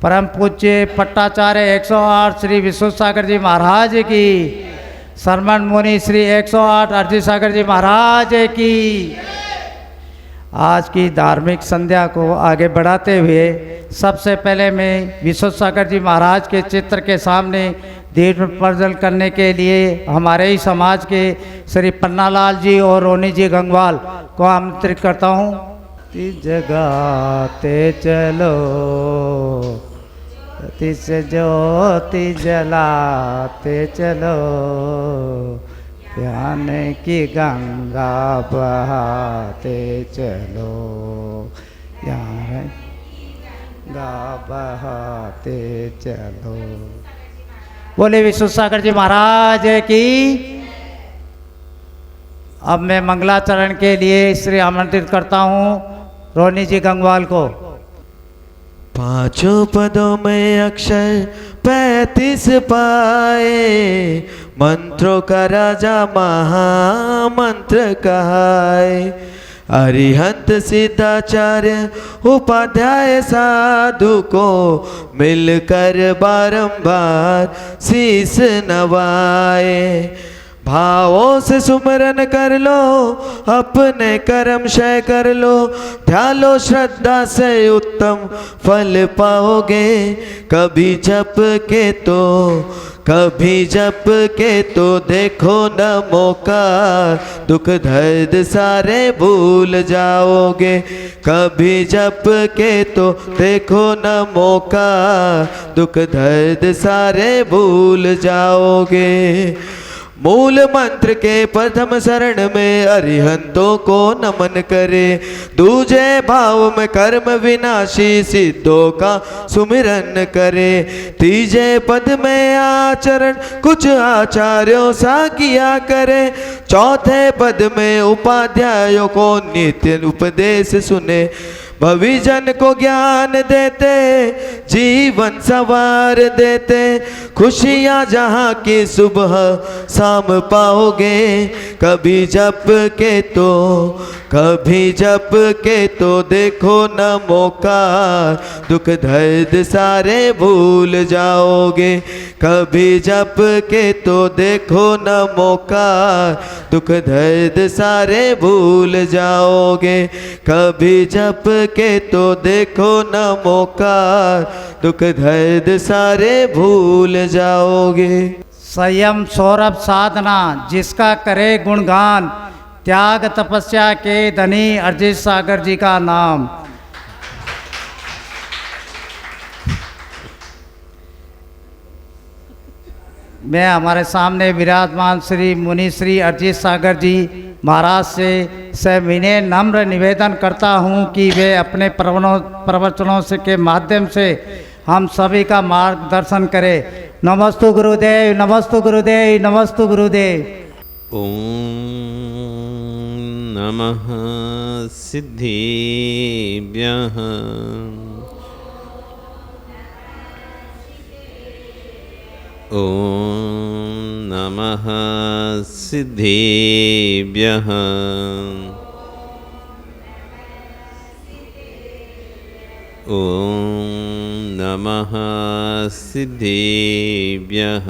परम पूज्य पट्टाचार्य 108 श्री विश्व सागर जी महाराज की, शरमन मुनि श्री 108 अरजी सागर जी महाराज की। आज की धार्मिक संध्या को आगे बढ़ाते हुए सबसे पहले मैं विश्व सागर जी महाराज के चित्र के सामने दीप प्रज्वलन करने के लिए हमारे ही समाज के श्री पन्नालाल जी और रोनी जी गंगवाल को आमंत्रित करता हूँ। जगाते चलो तिस ज्योति जलाते चलो, ज्ञान की गंगा बहाते चलो, ज्ञान गंगा बहाते चलो। बोले विश्व सागर जी महाराज की। अब मैं मंगलाचरण के लिए श्री आमंत्रित करता हूँ रोनी जी गंगवाल को। पांचों पदों में अक्षर 35 पाए, मंत्रों का राजा महामंत्र कहाए। अरिहंत सिद्धाचार्य उपाध्याय साधु को मिलकर बारंबार शीस नवाए। भावों से सुमरन कर लो, अपने कर्म क्षय कर लो, ध्यान लो श्रद्धा से उत्तम फल पाओगे। कभी जप के तो देखो न मौका, दुख दर्द सारे भूल जाओगे। कभी जप के तो देखो न मौका, दुख दर्द सारे भूल जाओगे। मूल मंत्र के प्रथम शरण में अरिहंतों को नमन करे, दूजे भाव में कर्म विनाशी सिद्धों का सुमिरन करे। तीजे पद में आचरण कुछ आचार्यों सा किया करे, चौथे पद में उपाध्यायों को नित्य उपदेश सुने। भविजन को ज्ञान देते, जीवन संवार देते, खुशियाँ जहाँ की सुबह शाम पाओगे। कभी जप के तो देखो न मौका, दुख दर्द सारे भूल जाओगे। कभी जप के तो देखो न मौका, दुख दर्द सारे भूल जाओगे। कभी जप के तो देखो न मौका, दुख दर्द सारे भूल जाओगे। संयम सौरभ साधना जिसका करे गुणगान, त्याग तपस्या के धनी अरजीत सागर जी का नाम। मैं हमारे सामने विराजमान श्री मुनि श्री अरजीत सागर जी महाराज से सविनय नम्र निवेदन करता हूं कि वे अपने प्रवचनों से के माध्यम से हम सभी का मार्गदर्शन करें। नमस्तु गुरुदेव, नमस्तु गुरुदेव, नमस्तु गुरुदेव। ओम नमः सिद्धिभ्यः। ओम नमः सिद्धिभ्यः। ओम नमः सिद्धिभ्यः।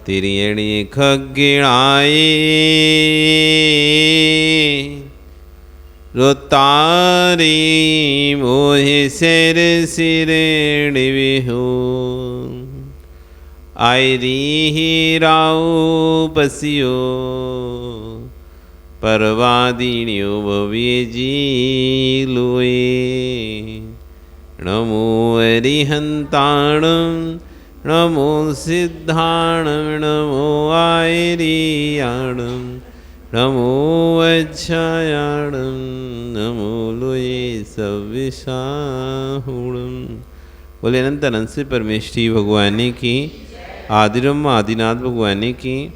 तिर्यणि खग्गिणाये रोतारी मोहि सिर सिरेणि विहु। आयरी हीराऊ बसियो परवादिन्यो भवेजी लोए। नमो अरिहंताणं, नमो सिद्धाणं, नमो आयरियाणं, नमो वज्रायाणं, नमो लोये सविशाहुणं। बोले अनंत अनंत से परमेश्वरी भगवानी की, आदिरम आदिनाथ भगवानी की,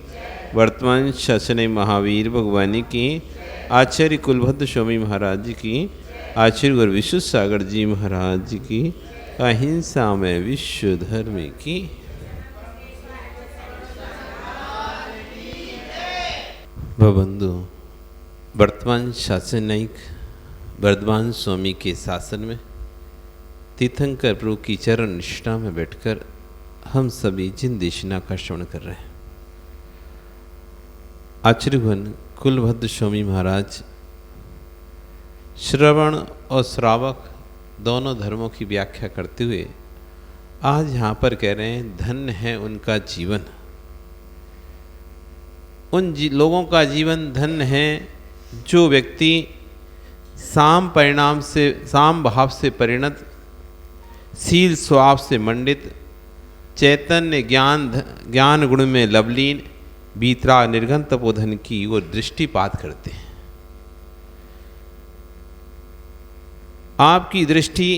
वर्तमान शासन महावीर भगवानी की, आचार्य कुलभद्र स्वामी महाराज जी की, आचार्य गुरु विश्व सागर जी महाराज जी की, अहिंसा में विश्व धर्म की। भवबंधु, वर्तमान शासन नायक वर्धमान स्वामी के शासन में तीर्थंकर प्रभु की चरण निष्ठा में बैठकर हम सभी जिन देशना का श्रवण कर रहे हैं। आचार्यगण कुलभद्र स्वामी महाराज श्रवण और श्रावक दोनों धर्मों की व्याख्या करते हुए आज यहाँ पर कह रहे हैं, धन्य है उनका जीवन, उन लोगों का जीवन धन्य है जो व्यक्ति साम भाव से परिणत, शील स्वभाव से मंडित, चैतन्य ज्ञान गुण में लवलीन, बीतराग निर्घन तपोधन की ओर दृष्टिपात करते हैं। आपकी दृष्टि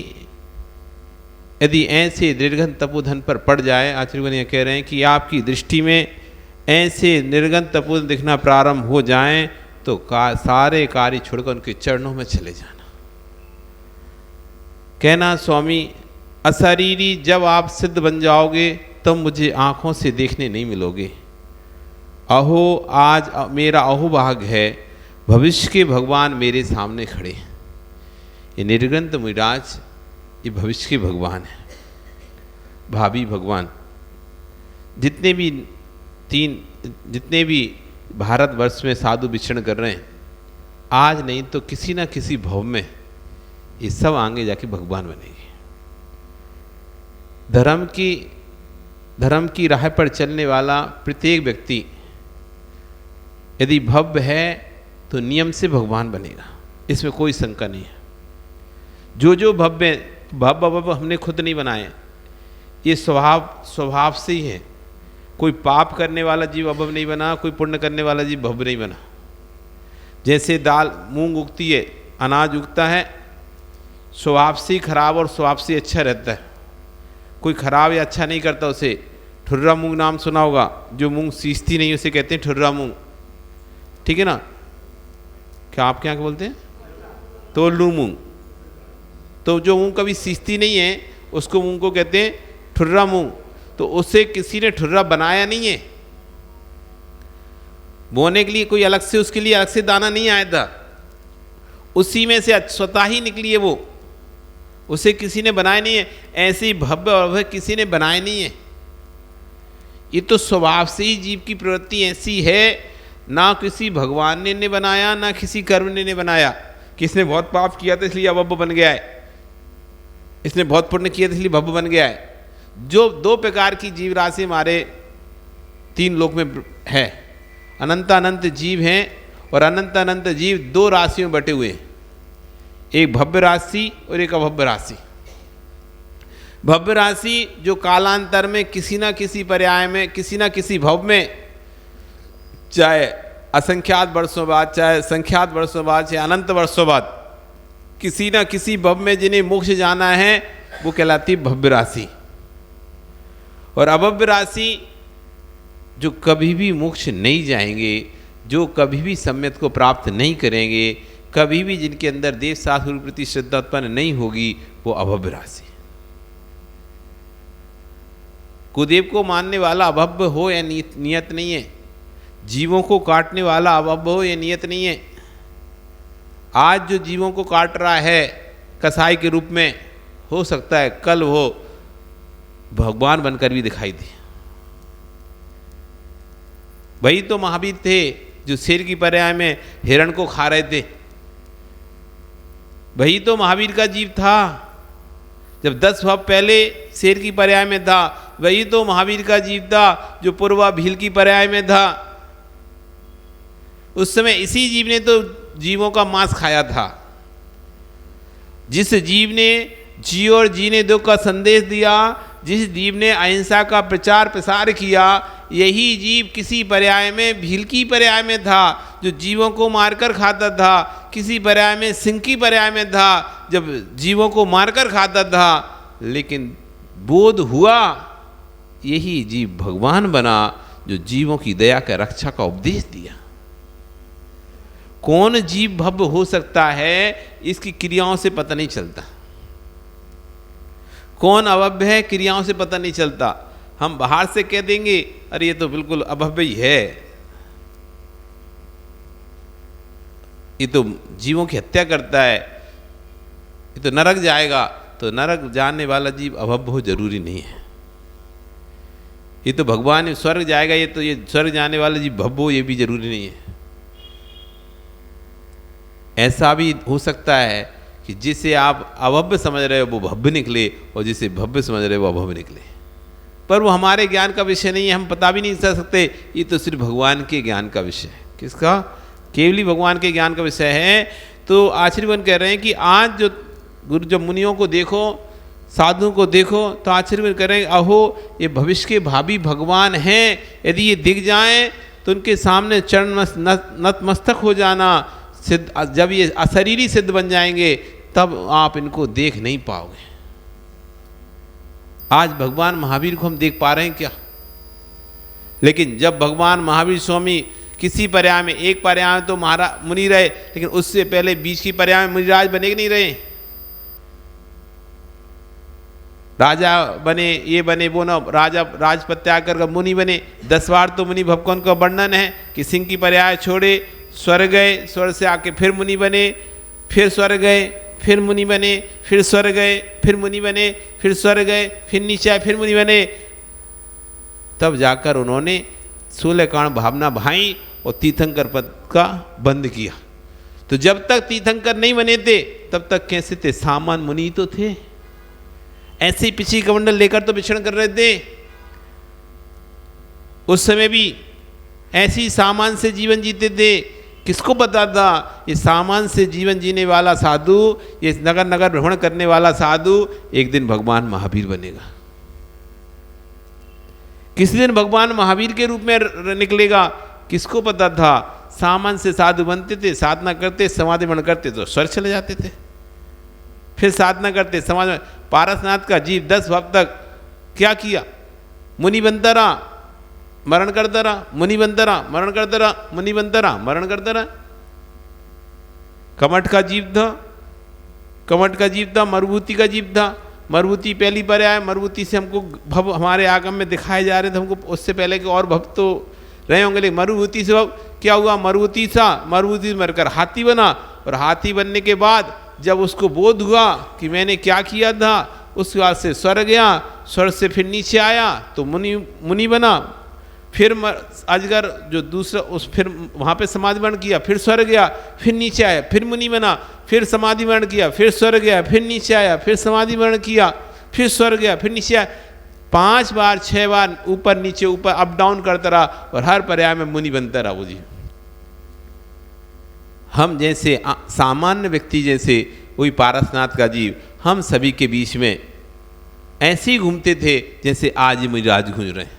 यदि ऐसे निर्घन तपोधन पर पड़ जाए, आचार्यगण ये कह रहे हैं कि आपकी दृष्टि में ऐसे निर्घन तपोधन दिखना प्रारंभ हो जाएं तो सारे कार्य छोड़कर उनके चरणों में चले जाना। कहना, स्वामी अशरीरी जब आप सिद्ध बन जाओगे तब मुझे आँखों से देखने नहीं मिलोगे। अहो आज मेरा अहोभाग्य है, भविष्य के भगवान मेरे सामने खड़े हैं। ये निर्ग्रंथ मुनिराज ये भविष्य के भगवान हैं, भावी भगवान। जितने भी भारतवर्ष में साधु विचरण कर रहे हैं, आज नहीं तो किसी ना किसी भव में ये सब आगे जाके भगवान बनेंगे। धर्म की राह पर चलने वाला प्रत्येक व्यक्ति यदि भव्य है तो नियम से भगवान बनेगा, इसमें कोई शंका नहीं है। जो भव्य हमने खुद नहीं बनाए, ये स्वभाव से ही है। कोई पाप करने वाला जीव अभव नहीं बना, कोई पुण्य करने वाला जीव भव्य नहीं बना। जैसे दाल मूंग उगती है, अनाज उगता है, स्वभाव से ही खराब और स्वभाव से अच्छा रहता है। कोई खराब या अच्छा नहीं करता उसे। ठुर्रा मूंग नाम सुना होगा, जो मूंग सींचती नहीं उसे कहते हैं ठुर्रा मूंग, ठीक है ना। क्या आप क्या बोलते हैं? तोल्लू मूंग। तो जो मूंग कभी सींचती नहीं है उसको मूंग को कहते हैं ठुर्रा मूंग। तो उसे किसी ने ठुर्रा बनाया नहीं है, बोने के लिए कोई अलग से उसके लिए अलग से दाना नहीं आया था, उसी में से स्वतः ही निकली है वो, उसे किसी ने बनाया नहीं है। ऐसे ही भव्य और भव्य किसी ने बनाया नहीं है। ये तो स्वभाव से ही जीव की प्रवृत्ति ऐसी है, ना किसी भगवान ने बनाया ना किसी कर्म ने बनाया। किसने बहुत पाप किया था इसलिए भव्य बन गया है, इसने बहुत पुण्य किया था इसलिए भव्य बन गया है। जो दो प्रकार की जीव राशि हमारे तीन लोक में है, अनंत अनंत जीव हैं और अनंत अनंत जीव दो राशियों में बटे हुए हैं, एक भव्य राशि और एक अभव्य राशि। भव्य राशि जो कालांतर में किसी ना किसी पर्याय में, किसी ना किसी भव में, चाहे असंख्यात वर्षों बाद, चाहे संख्यात वर्षों बाद, चाहे अनंत वर्षों बाद, किसी ना किसी भव में जिन्हें मोक्ष जाना है वो कहलाती भव्य राशि। और अभव्य राशि जो कभी भी मोक्ष नहीं जाएंगे, जो कभी भी सम्यक को प्राप्त नहीं करेंगे, कभी भी जिनके अंदर देव शास्त्र के प्रति श्रद्धा उत्पन्न नहीं होगी, वो अभव्य राशि। कुदेव को मानने वाला अभव्य हो या नियत नहीं है, जीवों को काटने वाला अभव्य हो या नियत नहीं है। आज जो जीवों को काट रहा है कसाई के रूप में, हो सकता है कल वो भगवान बनकर भी दिखाई दे। वही तो महावीर थे जो शेर की पर्याय में हिरण को खा रहे थे। वही तो महावीर का जीव था जब 10 भाव पहले शेर की पर्याय में था। वही तो महावीर का जीव था जो पूर्वा भील की पर्याय में था। उस समय इसी जीव ने तो जीवों का मांस खाया था। जिस जीव ने जी और जीने दो का संदेश दिया, जिस जीव ने अहिंसा का प्रचार प्रसार किया, यही जीव किसी पर्याय में भील की पर्याय में था जो जीवों को मारकर खाता था, किसी पर्याय में सिंह की पर्याय में था जब जीवों को मारकर खाता था। लेकिन बोध हुआ यही जीव भगवान बना जो जीवों की दया का रक्षा का उपदेश दिया। कौन जीव भव्य हो सकता है इसकी क्रियाओं से पता नहीं चलता, कौन अभव्य है क्रियाओं से पता नहीं चलता। हम बाहर से कह देंगे अरे ये तो बिल्कुल अभव्य ही है, ये तो जीवों की हत्या करता है, ये तो नरक जाएगा, तो नरक जाने वाला जीव अभव्य हो जरूरी नहीं है। ये तो भगवान स्वर्ग जाएगा, ये तो ये स्वर्ग जाने वाला जीव भव्य हो ये भी जरूरी नहीं है। ऐसा भी हो सकता है कि जिसे आप अभव्य समझ रहे हो वो भव्य निकले, और जिसे भव्य समझ रहे हो वो अभव्य निकले। पर वो हमारे ज्ञान का विषय नहीं है, हम पता भी नहीं कर सकते। ये तो सिर्फ भगवान के ज्ञान का विषय है। किसका? केवली भगवान के ज्ञान का विषय है। तो आचार्यगण कह रहे हैं कि आज जो गुरु जब मुनियों को देखो, साधुओं को देखो, तो आचार्यगण कह रहे हैं अहो ये भविष्य के भावी भगवान हैं, यदि ये दिख जाएं तो उनके सामने चरण नतमस्तक हो जाना। सिद्ध जब ये अशरीरी सिद्ध बन जाएंगे तब आप इनको देख नहीं पाओगे। आज भगवान महावीर को हम देख पा रहे हैं क्या? लेकिन जब भगवान महावीर स्वामी किसी पर्याय में, एक पर्याय में तो मुनि रहे, लेकिन उससे पहले बीच की पर्याय में मुनिराज बने कि नहीं रहे? राजा बने, ये बने, वो न राजा राजपद त्याग कर मुनि बने। 10 बार तो मुनि भवकन का वर्णन है कि सिंह की पर्याय छोड़े स्वर्ग गए, स्वर्ग से आके फिर मुनि बने, फिर स्वर्ग गए, फिर मुनि बने, फिर स्वर्ग गए, फिर मुनि बने, फिर स्वर्ग गए, फिर नीचे आए, फिर मुनि बने। तब जाकर उन्होंने 16 कारण भावना भाई और तीर्थंकर पद का बंद किया। तो जब तक तीर्थंकर नहीं बने थे तब तक कैसे थे? सामान्य मुनि तो थे, ऐसे ही पिछली कमंडल लेकर तो विचरण कर रहे थे। उस समय भी ऐसी सामान से जीवन जीते थे। किसको पता था ये सामान से जीवन जीने वाला साधु, ये नगर नगर भ्रमण करने वाला साधु एक दिन भगवान महावीर बनेगा? किस दिन भगवान महावीर के रूप में निकलेगा? किसको पता था? सामान से साधु बनते थे, साधना करते, समाधि मन करते तो स्वर्ग चले जाते थे, फिर साधना करते समाधि। पारसनाथ का जीव 10 वर्ष तक क्या किया? मुनि बनता रहा, मरण करता रहा, मुनि बनता रहा, मरण करता रहा, मुनि बनता रहा, मरण करता रहा। कमठ का जीव था, कमठ का जीव था, मरुभूति का जीव था। मरुभूति पहली बार आया, मरुभूति से हमको भव हमारे आगम में दिखाए जा रहे थे, हमको उससे पहले के और भव तो रहे होंगे, लेकिन मरुभूति से भव क्या हुआ? मरुभूति से मरकर हाथी बना, और हाथी बनने के बाद जब उसको बोध हुआ कि मैंने क्या किया था, उसके बाद से स्वर्ग गया, स्वर्ग से फिर नीचे आया तो मुनि बना, फिर अजगर जो दूसरा उस फिर वहाँ पे समाधि वर्ण किया, फिर स्वर्ग गया, फिर नीचे आया, फिर मुनि बना, फिर समाधि वर्ण किया, फिर स्वर्ग गया, फिर नीचे आया, फिर समाधि वर्ण किया, फिर स्वर्ग गया, फिर नीचे आया। 5 बार 6 बार ऊपर नीचे ऊपर अप डाउन करता रहा, और हर पर्याय में मुनि बनता रहा वो जी। हम जैसे सामान्य व्यक्ति जैसे वही पारसनाथ का जीव हम सभी के बीच में ऐसे ही घूमते थे जैसे आज मुनिराज घूम रहे हैं।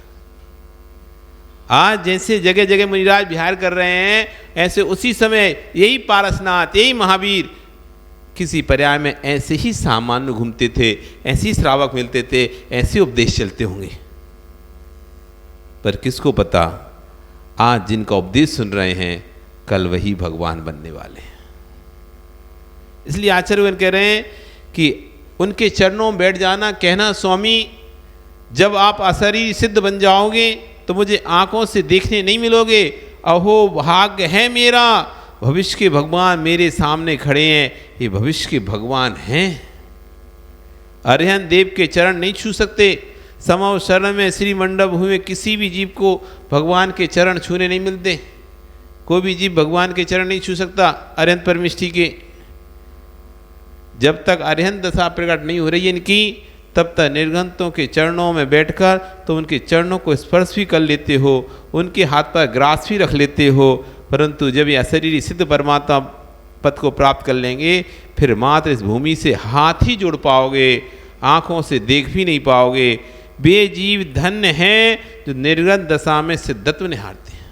आज जैसे जगह जगह मुनिराज विहार कर रहे हैं, ऐसे उसी समय यही पारसनाथ, यही महावीर किसी पर्याय में ऐसे ही सामान्य घूमते थे, ऐसे ही श्रावक मिलते थे, ऐसे उपदेश चलते होंगे। पर किसको पता आज जिनका उपदेश सुन रहे हैं कल वही भगवान बनने वाले हैं। इसलिए आचार्य कह रहे हैं कि उनके चरणों में बैठ जाना, कहना स्वामी जब आप अशरीरी सिद्ध बन जाओगे तो मुझे आंखों से देखने नहीं मिलोगे। अहो भाग्य है मेरा, भविष्य के भगवान मेरे सामने खड़े हैं, ये भविष्य के भगवान हैं। अरिहंत देव के चरण नहीं छू सकते। समव शरण में श्री मंडप हुए किसी भी जीव को भगवान के चरण छूने नहीं मिलते। कोई भी जीव भगवान के चरण नहीं छू सकता अरिहंत परमिष्ठि के। जब तक अरिहंत दशा प्रकट नहीं हो रही है इनकी, तब तक निर्घंतों के चरणों में बैठकर तो उनके चरणों को स्पर्श भी कर लेते हो, उनके हाथ पर ग्रास भी रख लेते हो। परंतु जब ये अशरीरी सिद्ध परमात्मा पद को प्राप्त कर लेंगे, फिर मात्र इस भूमि से हाथ ही जोड़ पाओगे, आँखों से देख भी नहीं पाओगे। वे जीव धन्य हैं जो निर्गत दशा में सिद्धत्व निहारते हैं,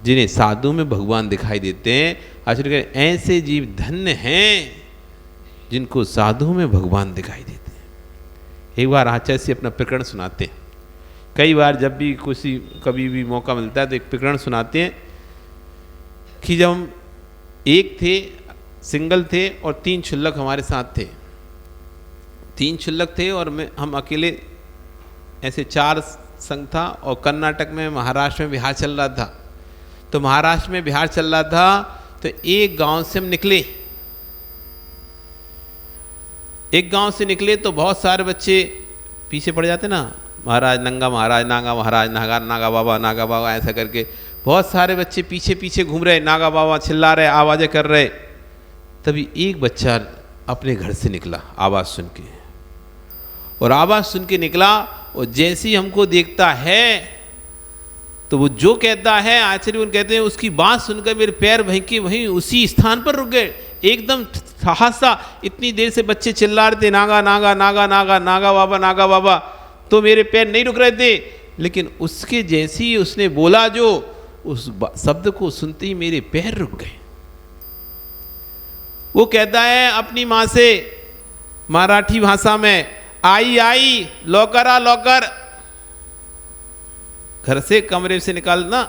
जिन्हें साधु में भगवान दिखाई देते हैं। आचार्य ऐसे जीव धन्य हैं जिनको साधु में भगवान दिखाई देते हैं। एक बार आचार्य से अपना प्रकरण सुनाते हैं। कई बार जब भी कभी भी मौका मिलता है तो एक प्रकरण सुनाते हैं कि जब हम एक थे, सिंगल थे और 3 क्षुल्लक हमारे साथ थे। 3 क्षुल्लक थे और हम अकेले, ऐसे 4 संघ था। और कर्नाटक में, महाराष्ट्र में बिहार चल रहा था। तो महाराष्ट्र में बिहार चल रहा था तो एक गांव से हम निकले। एक गांव से निकले तो बहुत सारे बच्चे पीछे पड़ जाते ना, महाराज नंगा, महाराज नागा, महाराज नागा, नागा बाबा ऐसा करके बहुत सारे बच्चे पीछे पीछे घूम रहे, नागा बाबा चिल्ला रहे, आवाज़ें कर रहे। तभी एक बच्चा अपने घर से निकला आवाज़ सुन के, और आवाज़ सुन के निकला, और जैसे ही हमको देखता है तो वो जो कहता है, आचार्य उन कहते हैं, उसकी बात सुनकर मेरे पैर वहीं के वहीं उसी स्थान पर रुक गए, एकदम हादसा। इतनी देर से बच्चे चिल्ला रहे थे नागा नागा नागा नागा नागा बाबा, तो मेरे पैर नहीं रुक रहे थे, लेकिन उसके जैसे ही उसने बोला जो उस शब्द को सुनते ही मेरे पैर रुक गए। वो कहता है अपनी माँ से मराठी भाषा में, आई आई लौकर आ लौकर, घर से कमरे से निकालना,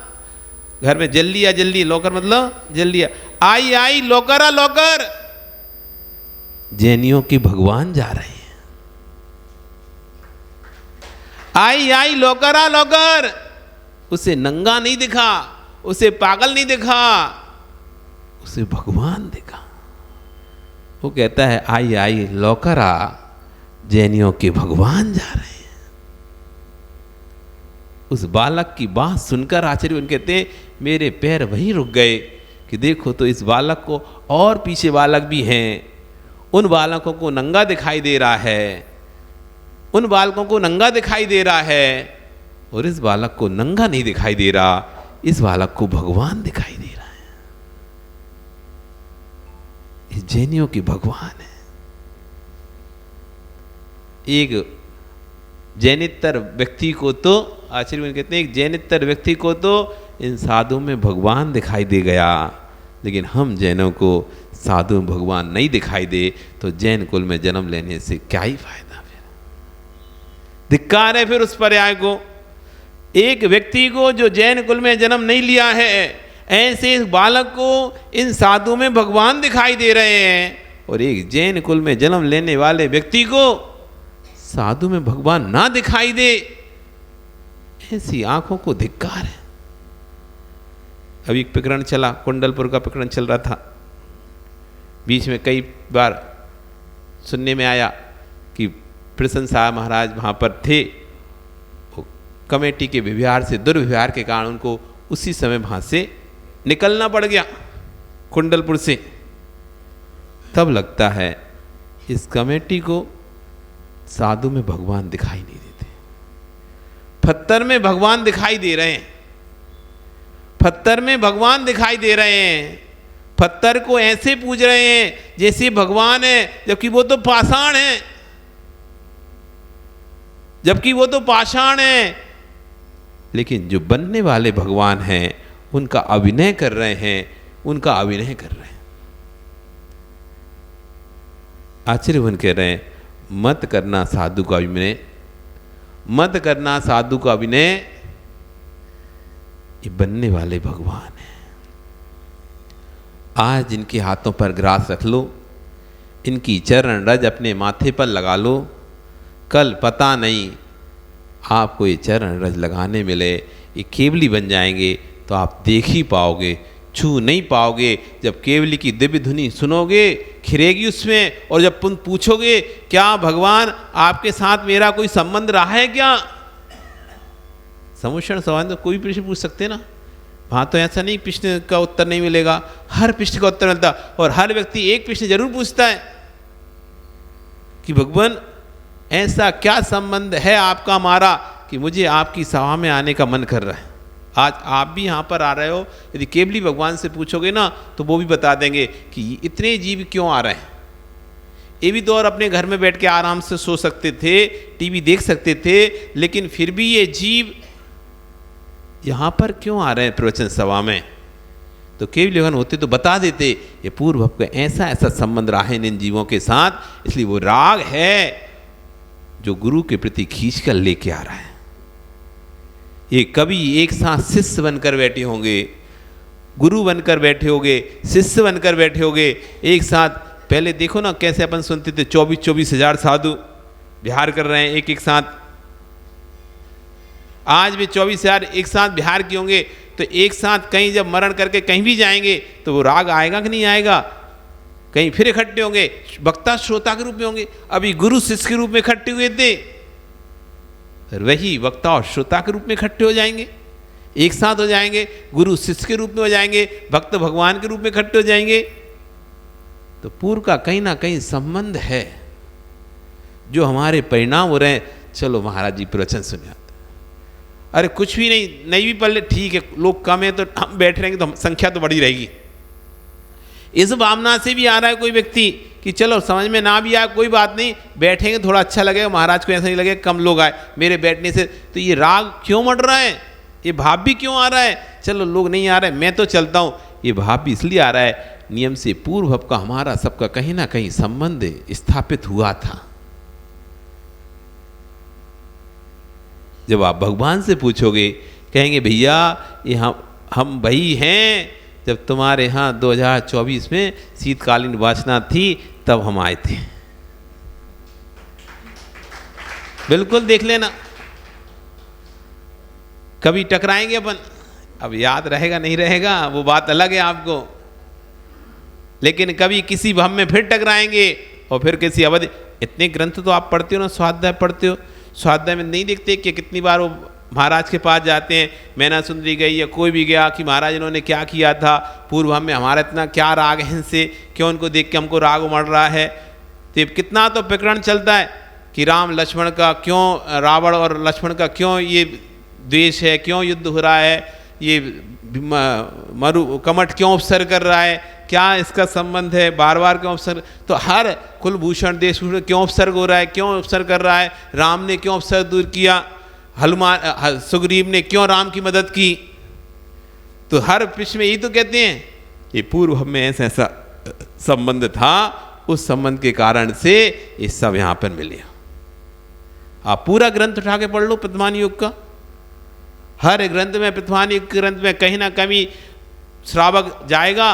घर में जल्दी आ जल्दी, लौकर मतलब जल्दी आ, आई आई लौकर आ लौकर। जैनियों के भगवान जा रहे हैं, आई आई लौकर आ लौकर। उसे नंगा नहीं दिखा, उसे पागल नहीं दिखा, उसे भगवान दिखा। वो कहता है आई आई लौकर आ, जैनियों के भगवान जा रहे हैं। उस बालक की बात सुनकर आचार्य उन कहते हैं मेरे पैर वहीं रुक गए कि देखो तो इस बालक को, और पीछे बालक भी हैं, उन बालकों को नंगा दिखाई दे रहा है, उन बालकों को नंगा दिखाई दे रहा है, और इस बालक को नंगा नहीं दिखाई दे रहा, इस बालक को भगवान दिखाई दे रहा है। इस जैनियों की भगवान है। एक जैनितर व्यक्ति को तो आचार्य कहते हैं, एक जैनितर व्यक्ति को तो इन साधुओं में भगवान दिखाई दे गया, लेकिन हम जैनों को साधु में भगवान नहीं दिखाई दे तो जैन कुल में जन्म लेने से क्या ही फायदा। फिर धिक्कार है फिर उस पर्याय को। एक व्यक्ति को जो जैन कुल में जन्म नहीं लिया है, ऐसे इस बालक को इन साधुओं में भगवान दिखाई दे रहे हैं, और एक जैन कुल में जन्म लेने वाले व्यक्ति को साधु में भगवान ना दिखाई दे, ऐसी आंखों को धिक्कार है। अभी एक प्रकरण चला, कुंडलपुर का प्रकरण चल रहा था, बीच में कई बार सुनने में आया कि प्रसन्न साहब महाराज वहाँ पर थे, कमेटी के व्यवहार से, दुर्व्यवहार के कारण उनको उसी समय वहाँ से निकलना पड़ गया कुंडलपुर से। तब लगता है इस कमेटी को साधु में भगवान दिखाई नहीं देते, पत्थर में भगवान दिखाई दे रहे हैं, पत्थर में भगवान दिखाई दे रहे हैं, पत्थर को ऐसे पूज रहे हैं जैसे भगवान है, जबकि वो तो पाषाण है, जबकि वो तो पाषाण है। लेकिन जो बनने वाले भगवान हैं उनका अभिनय कर रहे हैं, उनका अभिनय कर रहे हैं। आचार्य वन कह रहे हैं मत करना साधु का अभिनय, मत करना साधु का अभिनय, ये बनने वाले भगवान है। आज इनके हाथों पर ग्रास रख लो, इनकी चरण रज अपने माथे पर लगा लो, कल पता नहीं आपको ये चरण रज लगाने मिले, ये केवली बन जाएंगे तो आप देख ही पाओगे, छू नहीं पाओगे। जब केवली की दिव्य धुनी सुनोगे खिरेगी उसमें, और जब तुम पूछोगे क्या भगवान आपके साथ मेरा कोई संबंध रहा है क्या, समुषण सवाल तो कोई प्रश्न पूछ सकते ना, वहाँ तो ऐसा नहीं प्रश्न का उत्तर नहीं मिलेगा, हर प्रश्न का उत्तर मिलता, और हर व्यक्ति एक प्रश्न जरूर पूछता है कि भगवान ऐसा क्या संबंध है आपका हमारा कि मुझे आपकी सभा में आने का मन कर रहा है। आज आप भी यहाँ पर आ रहे हो, यदि केवली भगवान से पूछोगे ना तो वो भी बता देंगे कि इतने जीव क्यों आ रहे हैं। ये भी तो और अपने घर में बैठ के आराम से सो सकते थे, टीवी देख सकते थे, लेकिन फिर भी ये जीव यहाँ पर क्यों आ रहे हैं प्रवचन सभा में। तो केवली भगवान होते तो बता देते ये पूर्व का ऐसा ऐसा संबंध रहा है इन जीवों के साथ, इसलिए वो राग है जो गुरु के प्रति खींच कर लेके आ रहा है। ये कभी एक साथ शिष्य बनकर बैठे होंगे, गुरु बनकर बैठे होंगे, शिष्य बनकर बैठे होंगे एक साथ। पहले देखो ना कैसे अपन सुनते थे 24-24 हजार साधु विहार कर रहे हैं एक एक साथ। आज भी 24,000 एक साथ विहार किए होंगे, तो एक साथ कहीं जब मरण करके कहीं भी जाएंगे तो वो राग आएगा कि नहीं आएगा। कहीं फिर इकट्ठे होंगे, वक्ता श्रोता के रूप में होंगे। अभी गुरु शिष्य के रूप में इकट्ठे हुए थे, फिर वही वक्ता और श्रोता के रूप में इकट्ठे हो जाएंगे, एक साथ हो जाएंगे, गुरु शिष्य के रूप में हो जाएंगे, भक्त भगवान के रूप में इकट्ठे हो जाएंगे। तो पूर्व का कहीं ना कहीं संबंध है जो हमारे परिणाम हो रहे हैं। चलो महाराज जी प्रवचन सुने आते, अरे कुछ भी नहीं भी पढ़ ले, ठीक है, लोग कम है तो हम बैठ रहेंगे तो संख्या तो बढ़ी रहेगी। इस भावना से भी आ रहा है कोई व्यक्ति कि चलो समझ में ना भी आए कोई बात नहीं, बैठेंगे थोड़ा अच्छा लगेगा, महाराज को ऐसा नहीं लगेगा कम लोग आए मेरे बैठने से। तो ये राग क्यों मर रहा है, ये भाव भी क्यों आ रहा है, चलो लोग नहीं आ रहे मैं तो चलता हूँ, ये भाव भी इसलिए आ रहा है नियम से पूर्व भाव का हमारा सबका कहीं ना कहीं संबंध स्थापित हुआ था। जब आप भगवान से पूछोगे कहेंगे भैया ये हम वही हैं जब तुम्हारे यहाँ 2024 में शीतकालीन वासना थी तब हम आए थे। बिल्कुल देख लेना, कभी टकराएंगे अपन, अब याद रहेगा नहीं रहेगा वो बात अलग है आपको, लेकिन कभी किसी भम में फिर टकराएंगे और फिर किसी अवधि। इतने ग्रंथ तो आप पढ़ते हो ना, स्वाध्याय पढ़ते हो, स्वाध्याय में नहीं देखते कि कितनी बार वो महाराज के पास जाते हैं, मैना सुंदरी गई या कोई भी गया कि महाराज इन्होंने क्या किया था, पूर्व हम में हमारा इतना क्या राग है इनसे, क्यों उनको देख के हमको राग उमड़ रहा है। तो कितना तो प्रकरण चलता है कि राम लक्ष्मण का क्यों, रावण और लक्ष्मण का क्यों ये द्वेष है, क्यों युद्ध हो रहा है, ये मरु कमठ क्यों उपसर्ग कर रहा है, क्या इसका संबंध है, बार बार क्यों उपसर्ग। तो हर कुलभूषण देशभूषण क्यों उपसर्ग हो रहा है, क्यों उपसर्ग कर रहा है, राम ने क्यों उपसर्ग दूर किया, हनुमान सुग्रीव ने क्यों राम की मदद की। तो हर पृष्ठ में यही तो कहते हैं ये पूर्व में ऐसा ऐसा संबंध था, उस संबंध के कारण से ये सब यहाँ पर मिले। आप पूरा ग्रंथ उठा के पढ़ लो प्रथमान युग का, हर ग्रंथ में, प्रथमान युग ग्रंथ में कहीं ना कहीं श्रावक जाएगा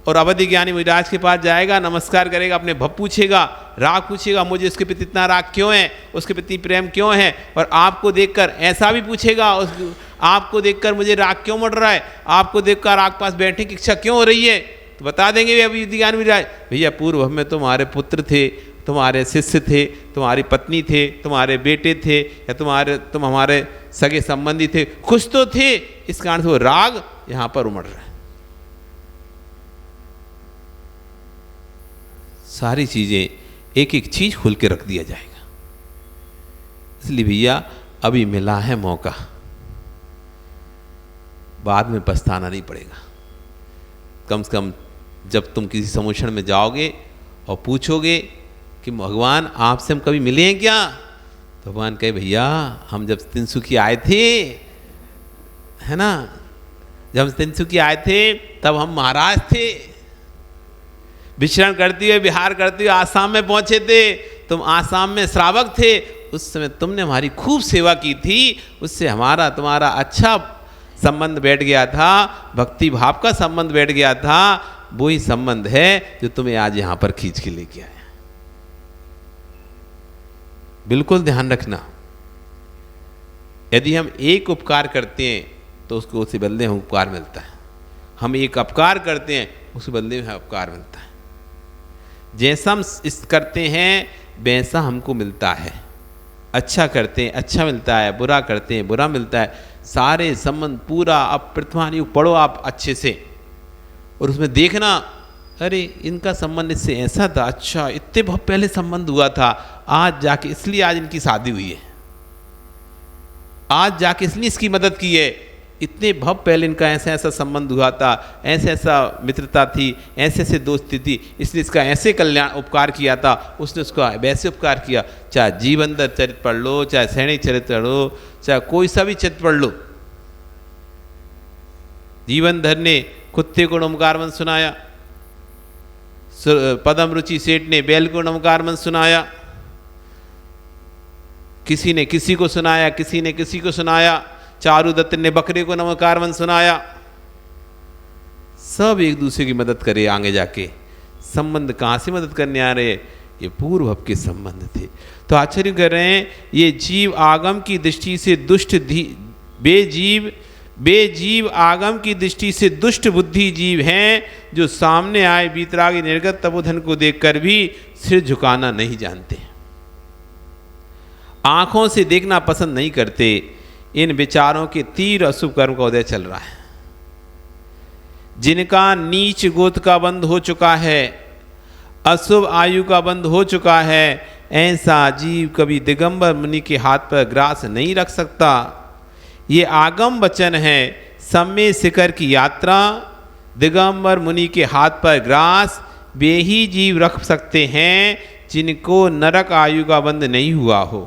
और अवधि ज्ञानी मुनिराज के पास जाएगा, नमस्कार करेगा, अपने भव पूछेगा, राग पूछेगा, मुझे उसके प्रति इतना राग क्यों है, उसके प्रति प्रेम क्यों है, और आपको देखकर ऐसा भी पूछेगा, आपको देखकर मुझे राग क्यों मर रहा है, आपको देखकर आग पास बैठने की इच्छा क्यों हो रही है। तो बता देंगे अवधि ज्ञानी मुनिराज, भैया पूर्व में तुम्हारे पुत्र थे, तुम्हारे शिष्य थे, तुम्हारी पत्नी थे, तुम्हारे बेटे थे, या तुम हमारे सगे संबंधी थे, खुश तो थे, इस कारण से वो राग यहाँ पर उमड़ रहा है। सारी चीज़ें एक एक चीज़ खुल के रख दिया जाएगा। इसलिए भैया अभी मिला है मौका, बाद में पछताना नहीं पड़ेगा। कम से कम जब तुम किसी समुषण में जाओगे और पूछोगे कि भगवान आपसे हम कभी मिले हैं क्या, तो भगवान कहे भैया हम जब तिनसुखी आए थे, है ना, जब हम तिनसुखी आए थे तब हम महाराज थे, विचरण करते हुए विहार करते हुए आसाम में पहुंचे थे, तुम आसाम में श्रावक थे, उस समय तुमने हमारी खूब सेवा की थी, उससे हमारा तुम्हारा अच्छा संबंध बैठ गया था, भक्ति भाव का संबंध बैठ गया था, वही संबंध है जो तुम्हें आज यहाँ पर खींच के लेके आया। बिल्कुल ध्यान रखना, यदि हम एक उपकार करते हैं तो उसको उससे बदले में उपकार मिलता है, हम एक अपकार करते हैं उसके बदले में उपकार मिलता है। जैसा हम इस करते हैं वैसा हमको मिलता है, अच्छा करते हैं अच्छा मिलता है, बुरा करते हैं बुरा मिलता है। सारे संबंध पूरा अब प्रथमान युग पढ़ो आप अच्छे से, और उसमें देखना अरे इनका संबंध इससे ऐसा था, अच्छा इतने बहुत पहले संबंध हुआ था, आज जाके इसलिए आज इनकी शादी हुई है, आज जाके इसलिए इसकी मदद की है, इतने भव पहले इनका ऐसा ऐसा संबंध हुआ था, ऐसे ऐसा मित्रता थी, ऐसे ऐसे दोस्ती थी, इसलिए इसका ऐसे कल्याण उपकार किया था, उसने उसका वैसे उपकार किया। चाहे जीवनदर चरित्र पढ़ लो, चाहे सैनिक चरित्र पढ़ लो, चाहे कोई सा भी चरित्र पढ़ लो। जीवनधर ने कुत्ते को नमकार मंत्र सुनाया, पदम रुचि सेठ ने बैल को नमकार मंत्र सुनाया, किसी ने किसी को सुनाया, किसी ने किसी को सुनाया, चारू दत्त ने बकरे को नमकार मंत्र सुनाया। सब एक दूसरे की मदद करे आगे जाके। संबंध कहाँ से मदद करने आ रहे, ये पूर्व के संबंध थे। तो आचार्य कह रहे हैं ये जीव आगम की दृष्टि से दुष्ट बेजीव वे जीव आगम की दृष्टि से दुष्ट बुद्धि जीव हैं, जो सामने आए वीतरागी निर्गत तपोधन को देखकर भी सिर झुकाना नहीं जानते, आंखों से देखना पसंद नहीं करते। इन विचारों के तीव्र अशुभ कर्म का उदय चल रहा है। जिनका नीच गोत्र का बंध हो चुका है, अशुभ आयु का बंध हो चुका है, ऐसा जीव कभी दिगंबर मुनि के हाथ पर ग्रास नहीं रख सकता। ये आगम वचन है। सम्य शिखर की यात्रा, दिगंबर मुनि के हाथ पर ग्रास वे ही जीव रख सकते हैं जिनको नरक आयु का बंध नहीं हुआ हो।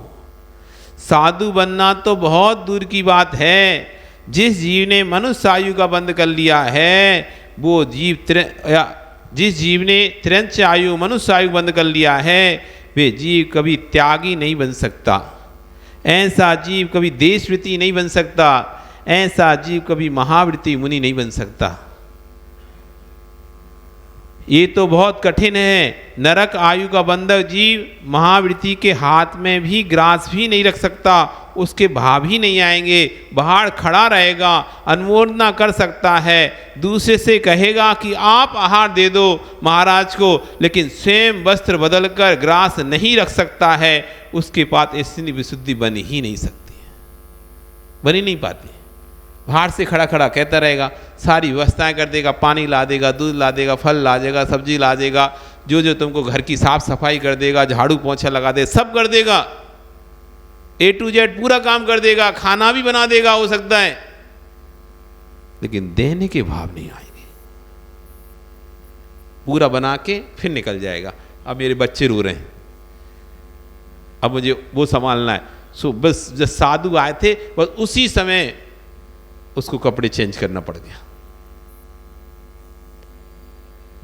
साधु बनना तो बहुत दूर की बात है। जिस जीव ने मनुष्य आयु का बंध कर लिया है, वो जीव जिस जीव ने त्रिंच आयु मनुष्य आयु बंद कर लिया है, वे जीव कभी त्यागी नहीं बन सकता। ऐसा जीव कभी देशवृत्ति नहीं बन सकता। ऐसा जीव कभी महावृत्ति मुनि नहीं बन सकता। ये तो बहुत कठिन है। नरक आयु का बंधक जीव महावृत्ति के हाथ में भी ग्रास भी नहीं रख सकता, उसके भाव ही नहीं आएंगे, बाहर खड़ा रहेगा, अनुमोदना कर सकता है, दूसरे से कहेगा कि आप आहार दे दो महाराज को, लेकिन स्वयं वस्त्र बदलकर ग्रास नहीं रख सकता है। उसके पास ऐसी विशुद्धि बन ही नहीं सकती है, बन ही नहीं पाती। बाहर से खड़ा खड़ा कहता रहेगा, सारी व्यवस्थाएं कर देगा, पानी ला देगा, दूध ला देगा, फल ला देगा, सब्जी ला देगा, जो तुमको घर की साफ सफाई कर देगा, झाड़ू पोंछा लगा दे, सब कर देगा, A to Z पूरा काम कर देगा, खाना भी बना देगा हो सकता है, लेकिन देने के भाव नहीं आएंगे। पूरा बना के फिर निकल जाएगा। अब मेरे बच्चे रो रहे हैं, अब मुझे वो संभालना है। सो बस जब साधु आए थे, बस उसी समय उसको कपड़े चेंज करना पड़ गया।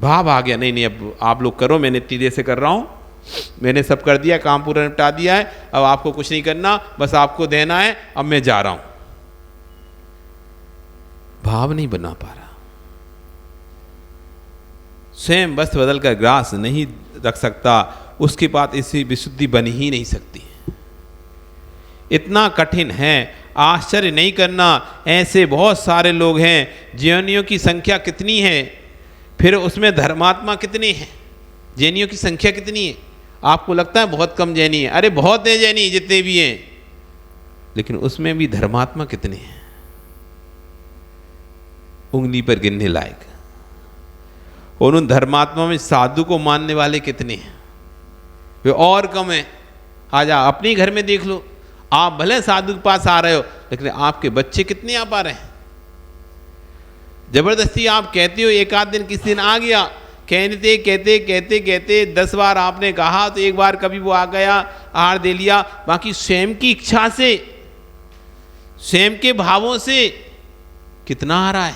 भाव आ गया, नहीं नहीं अब आप लोग करो, मैंने इतनी देर से कर रहा हूं, मैंने सब कर दिया, काम पूरा निपटा दिया है, अब आपको कुछ नहीं करना, बस आपको देना है, अब मैं जा रहा हूं। भाव नहीं बना पा रहा। स्वयं वस्त्र बदलकर ग्रास नहीं रख सकता, उसके पास इसी विशुद्धि बन ही नहीं सकती। इतना कठिन है, आश्चर्य नहीं करना। ऐसे बहुत सारे लोग हैं। जैनियों की संख्या कितनी है, फिर उसमें धर्मात्मा कितने हैं? जैनियों की संख्या कितनी है? आपको लगता है बहुत कम जैनी है, अरे बहुत है जैनी जितने भी हैं, लेकिन उसमें भी धर्मात्मा कितने हैं? उंगली पर गिनने लायक। और उन धर्मात्मा में साधु को मानने वाले कितने हैं? वे और कम है। आज अपने घर में देख लो, आप भले साधु के पास आ रहे हो, लेकिन आपके बच्चे कितने आ पा रहे हैं? जबरदस्ती आप कहते हो, एक आध दिन किसी दिन आ गया, कहते कहते कहते कहते 10 बार आपने कहा तो एक बार कभी वो आ गया, आहार दे लिया, बाकी स्वयं की इच्छा से, स्वयं के भावों से कितना आ रहा है?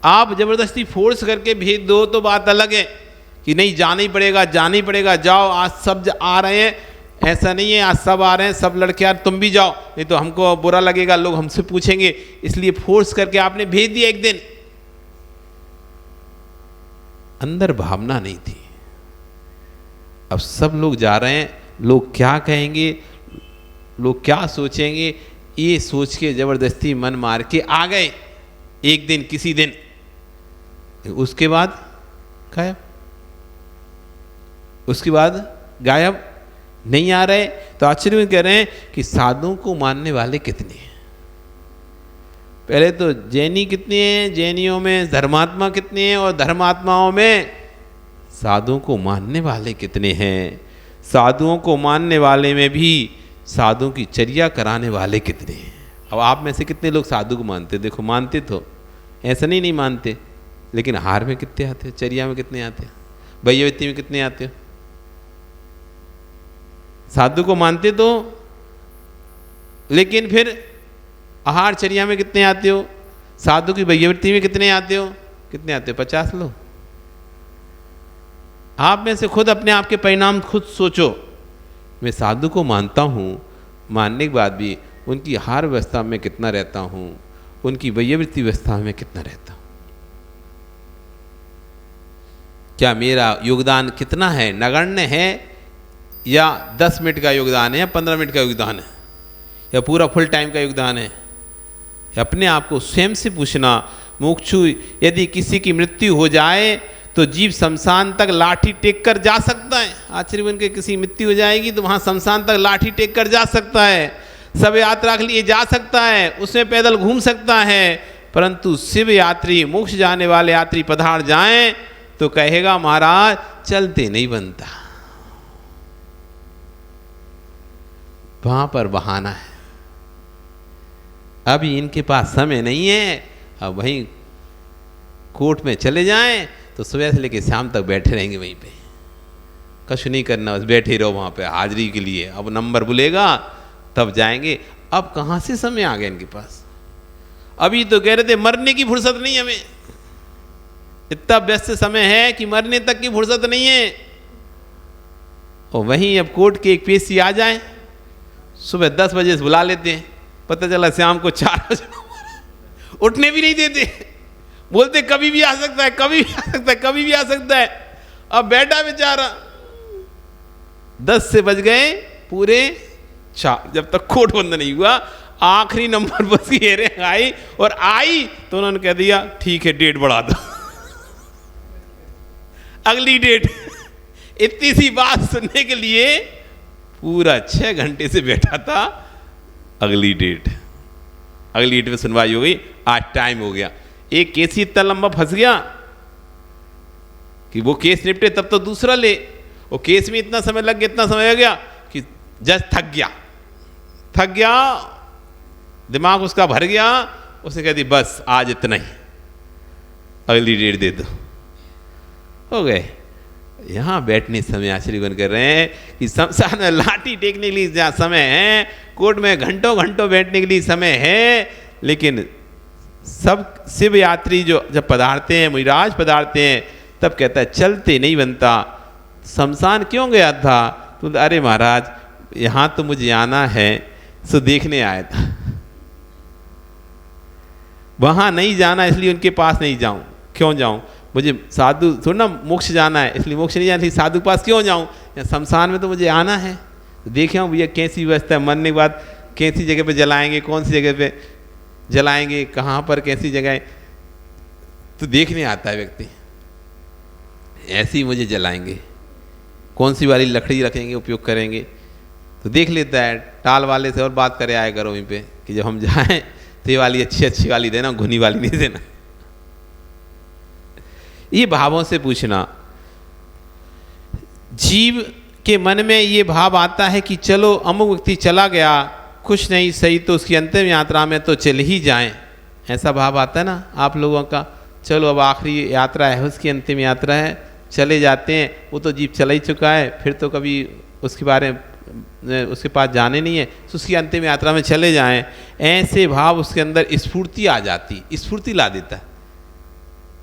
आप जबरदस्ती फोर्स करके भेज दो तो बात अलग है कि नहीं जाना ही पड़ेगा, जाना ही पड़ेगा, जाओ आज सब आ रहे हैं। ऐसा नहीं है आज सब आ रहे हैं, सब लड़के यार तुम भी जाओ, नहीं तो हमको बुरा लगेगा, लोग हमसे पूछेंगे, इसलिए फोर्स करके आपने भेज दिया एक दिन। अंदर भावना नहीं थी। अब सब लोग जा रहे हैं, लोग क्या कहेंगे, लोग क्या सोचेंगे, ये सोच के जबरदस्ती मन मार के आ गए एक दिन, किसी दिन, उसके बाद गायब, उसके बाद गायब, नहीं आ रहे। तो आश्चर्य में कह रहे हैं कि साधुओं को मानने वाले कितने हैं? पहले तो जैनी कितने हैं, जैनियों में धर्मात्मा कितने हैं, और धर्मात्माओं में साधुओं को मानने वाले कितने हैं? साधुओं को मानने वाले में भी साधुओं की चर्या कराने वाले कितने हैं? अब आप में से कितने लोग साधु को मानते? देखो मानते तो ऐसा नहीं मानते, लेकिन हार में कितने आते, चर्या में कितने आते, वैयवृत्ति में कितने आते हो? साधु को मानते तो, लेकिन फिर आहार चर्या में कितने आते हो? साधु की वैयवृत्ति में कितने आते हो? कितने आते हो? 50 लोग। आप में से खुद अपने आप के परिणाम खुद सोचो। मैं साधु को मानता हूँ, मानने के बाद भी उनकी आहार व्यवस्था में कितना रहता हूँ, उनकी वैयवृत्ति व्यवस्था में कितना रहता हूँ? क्या मेरा योगदान कितना है? नगण्य है, या 10 मिनट का योगदान है, या 15 मिनट का योगदान है, या पूरा फुल टाइम का योगदान है? अपने आप को स्वयं से पूछना। मुमुक्षु यदि किसी की मृत्यु हो जाए तो जीव शमशान तक लाठी टेक कर जा सकता है। आचार्य बन के किसी मृत्यु हो जाएगी तो वहाँ शमशान तक लाठी टेक कर जा सकता है, सब यात्रा के लिए जा सकता है, उसमें पैदल घूम सकता है। परंतु शिव यात्री, मोक्ष जाने वाले यात्री पधार जाएं तो कहेगा महाराज चलते नहीं बनता, वहां पर बहाना है, अभी इनके पास समय नहीं है। अब वहीं कोर्ट में चले जाएं तो सुबह से लेकर शाम तक बैठे रहेंगे वहीं पे, कुछ नहीं करना, बस बैठे रहो वहाँ पे हाजिरी के लिए। अब नंबर बुलेगा तब जाएंगे। अब कहाँ से समय आ गया इनके पास? अभी तो कह रहे थे मरने की फुर्सत नहीं हमें, इतना व्यस्त समय है कि मरने तक की फुर्सत नहीं है। और वहीं अब कोर्ट के एक पेशी आ जाए, सुबह 10 बजे से बुला लेते हैं, पता चला शाम को 4 बजे उठने भी नहीं देते, बोलते कभी भी आ सकता है, कभी भी आ सकता है, कभी भी आ सकता है। अब बैठा बेचारा, 10 से बज गए पूरे 4, जब तक कोर्ट बंद नहीं हुआ। आखिरी नंबर बस की हेयरिंग आई और आई तो उन्होंने कह दिया ठीक है डेट बढ़ा दो अगली डेट। इतनी सी बात सुनने के लिए पूरा 6 घंटे से बैठा था। अगली डेट में सुनवाई हो गई, आज टाइम हो गया। एक केस ही इतना लंबा फंस गया कि वो केस निपटे तब तो दूसरा ले, वो केस में इतना समय लग गया कि जज थक गया, दिमाग उसका भर गया। उसने कह दी बस आज इतना ही, अगली डेट दे दो। हो गए। यहाँ बैठने समय आशीर्वाद कर रहे हैं कि शमशान में लाठी टेकने के लिए जहाँ समय है, कोर्ट में घंटों घंटों बैठने के लिए समय है, लेकिन सब शिव यात्री जो जब पधारते हैं, मुनिराज पधारते हैं, तब कहता है चलते नहीं बनता। शमशान क्यों गया था? तो अरे महाराज यहाँ तो मुझे आना है, सो देखने आया था, वहाँ नहीं जाना इसलिए उनके पास नहीं जाऊँ। क्यों जाऊँ? मुझे साधु थोड़ा ना मोक्ष जाना है, इसलिए मोक्ष नहीं जाना, साधु के पास क्यों जाऊँ? या शमशान में तो मुझे आना है, तो देखे हूँ भैया कैसी व्यवस्था है, मरने के बाद कैसी जगह पे जलाएंगे, कौन सी जगह पे जलाएंगे, कहाँ पर कैसी जगह, तो देखने आता है व्यक्ति। ऐसे ही मुझे जलाएंगे, कौन सी वाली लकड़ी रखेंगे, उपयोग करेंगे, तो देख लेता है। टाल वाले से और बात करे आया करो वहीं पे कि जब हम जाएं तो ये वाली अच्छी वाली देना, घुनी वाली नहीं देना। ये भावों से पूछना। जीव के मन में ये भाव आता है कि चलो अमुक व्यक्ति चला गया, कुछ नहीं सही तो उसकी अंतिम यात्रा में तो चल ही जाएं, ऐसा भाव आता है ना आप लोगों का। चलो अब आखिरी यात्रा है, उसकी अंतिम यात्रा है, चले जाते हैं। वो तो जीव चला ही चुका है, फिर तो कभी उसके बारे में उसके पास जाने नहीं है, तो उसकी अंतिम यात्रा में चले जाएं। ऐसे भाव उसके अंदर स्फूर्ति आ जाती, स्फूर्ति ला देता है।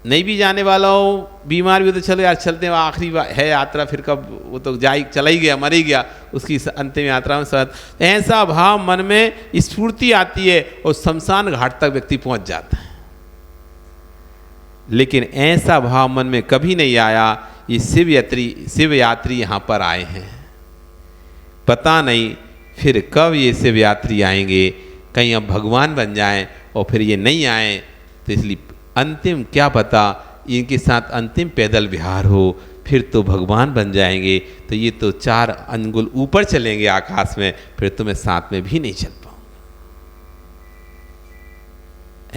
नहीं भी जाने वाला हो, बीमार भी, तो चलो यार चलते हैं, आखिरी है यात्रा, फिर कब वो तो चला ही गया, मर ही गया, उसकी अंतिम यात्रा में साथ ऐसा भाव मन में स्फूर्ति आती है और शमशान घाट तक व्यक्ति पहुंच जाता है। लेकिन ऐसा भाव मन में कभी नहीं आया। ये शिव यात्री यहाँ पर आए हैं, पता नहीं फिर कब ये शिव यात्री आएंगे, कहीं अब भगवान बन जाएं और फिर ये नहीं आए, तो इसलिए अंतिम क्या पता इनके साथ अंतिम पैदल विहार हो, फिर तो भगवान बन जाएंगे, तो ये तो 4 अंगुल ऊपर चलेंगे आकाश में, फिर तो मैं साथ में भी नहीं चल पाऊंगा।